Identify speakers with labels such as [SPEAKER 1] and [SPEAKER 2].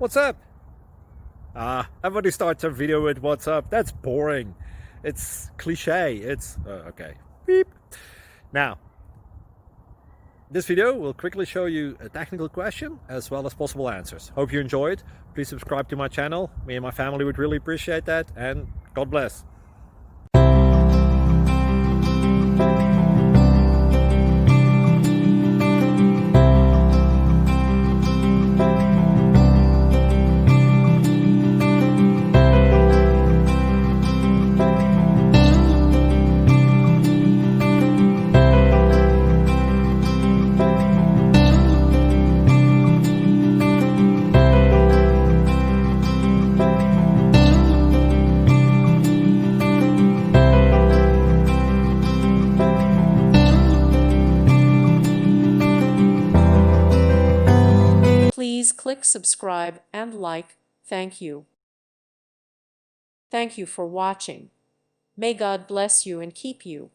[SPEAKER 1] What's up? Everybody starts a video with what's up. That's boring. It's cliche. It's okay. Beep. Now, this video will quickly show you a technical question as well as possible answers. Hope you enjoyed. Please subscribe to my channel. Me and my family would really appreciate that, and God bless.
[SPEAKER 2] Please click subscribe and like. Thank you. Thank you for watching. May God bless you and keep you.